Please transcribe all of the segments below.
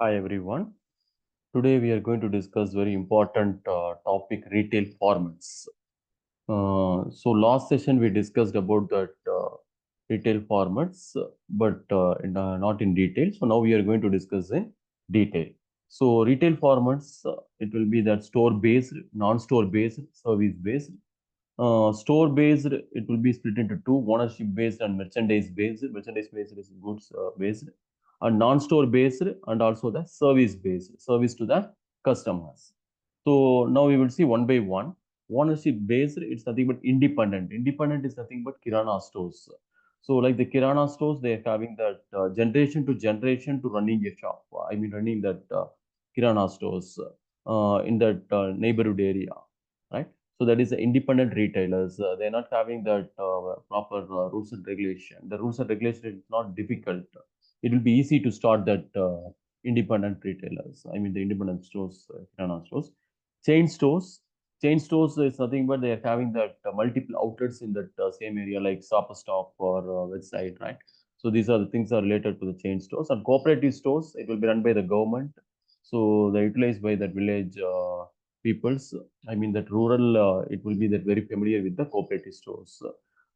Hi everyone. Today we are going to discuss very important topic retail formats. So last session we discussed about that retail formats, but not in detail. So now we are going to discuss in detail. So retail formats, it will be that store based, non-store based, service based. Store based, it will be split into two: ownership based and merchandise based. Merchandise based is goods based, and non-store based, and also the service based, service to the customers. So now we will see one by one. Ownership based, it's nothing but independent. Independent is nothing but Kirana stores. So like the Kirana stores, they are having that generation to generation to running a shop. I mean running that Kirana stores in that neighborhood area, right? So that is the independent retailers. They're not having that proper rules and regulation. The rules and regulation is not difficult. It will be easy to start that independent retailers. I mean the independent stores, Kirana stores. Chain stores. Chain stores is nothing but they are having that multiple outlets in that same area like Shopper Stop or website, right? So these are the things are related to the chain stores. And cooperative stores, it will be run by the government. So they utilized by that village peoples. I mean that rural, it will be that very familiar with the cooperative stores.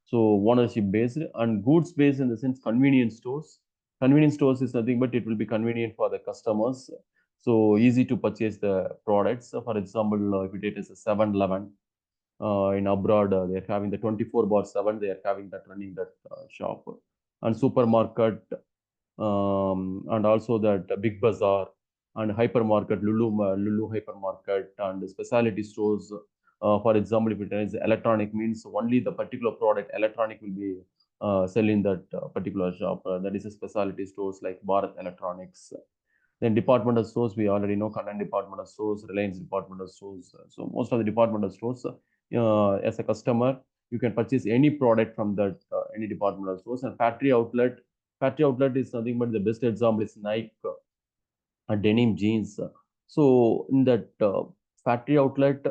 So ownership based and goods based in the sense convenience stores. Convenience stores is nothing but it will be convenient for the customers. So easy to purchase the products. So for example, if it is a 7-Eleven in abroad, they are having the 24/7. They are having that running that shop and supermarket and also that Big Bazaar and hypermarket, Lulu hypermarket and specialty stores. For example, if it is electronic, means only the particular product electronic will be selling that particular shop. That is a specialty stores like Bharat Electronics. Then departmental stores, we already know Kannan departmental stores, Reliance departmental stores. So most of the departmental stores, as a customer, you can purchase any product from that any departmental stores. And factory outlet is nothing but the best example is Nike denim jeans. So in that factory outlet,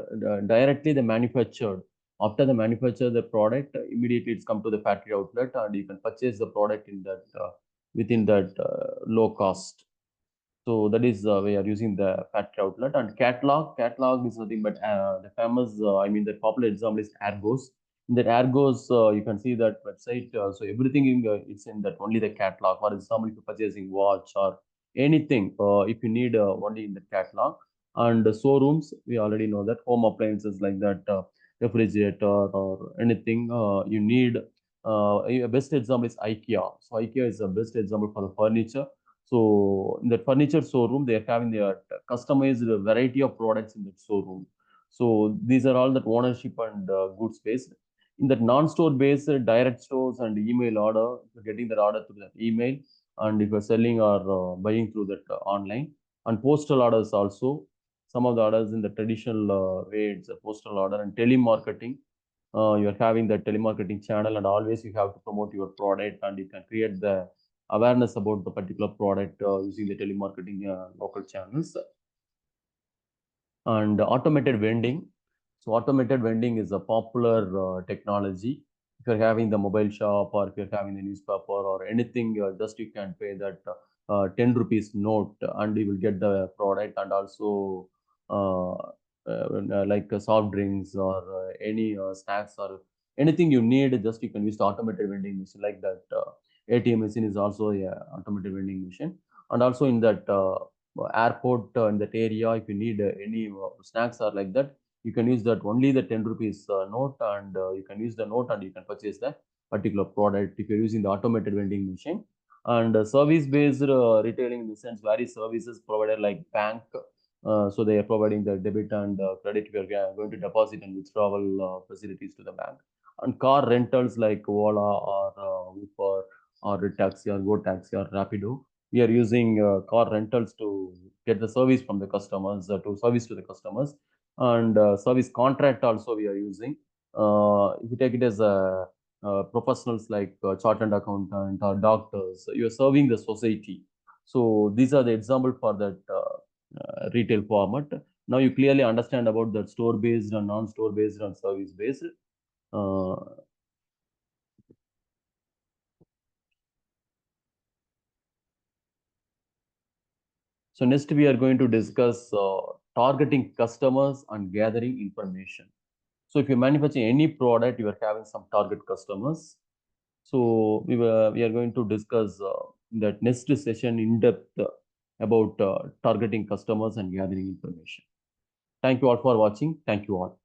directly they manufactured. After the manufacture the product, immediately it's come to the factory outlet, and you can purchase the product in that within that low cost. So that is we are using the factory outlet and catalog. Catalog is nothing but the famous. I mean, the popular example is Argos. In that Argos, you can see that website. So everything in it's in that only the catalog. For example, if you're purchasing watch or anything, if you need only in the catalog. And the showrooms, we already know that home appliances like that, refrigerator or anything you need. A best example is IKEA. So IKEA is the best example for the furniture. So in the furniture showroom, they are having their customized variety of products in the showroom. So these are all that ownership and goods based. In that non-store based direct stores and email order, you're getting that order through that email. And if you're selling or buying through that online and postal orders also, some of the orders in the traditional way, it's a postal order and telemarketing. You're having the telemarketing channel, and always you have to promote your product, and you can create the awareness about the particular product using the telemarketing local channels. And automated vending. So automated vending is a popular technology. If you're having the mobile shop or if you're having the newspaper or anything, just you can pay that 10 rupees note and you will get the product, and also like soft drinks or any snacks or anything you need, just you can use the automated vending machine like that. ATM machine is also a automated vending machine. And also in that airport in that area, if you need any snacks or like that, you can use that only the 10 rupees note, and you can use the note and you can purchase that particular product if you're using the automated vending machine. And service based retailing in the sense various services provided like bank. So they are providing the debit and credit. We are going to deposit and withdrawal facilities to the bank. And car rentals like Ola or Uber or Taxi or Go Taxi or Rapido, we are using car rentals to get the service from the customers, to service to the customers. And service contract also we are using. If you take it as a professionals like chartered accountant or doctors, you are serving the society. So these are the example for that retail format. Now you clearly understand about that store based and non-store based and service based. Uh, So next we are going to discuss targeting customers and gathering information. So if you manufacture any product, you are having some target customers. So we are going to discuss that next session in depth about targeting customers and gathering information. Thank you all for watching. Thank you all.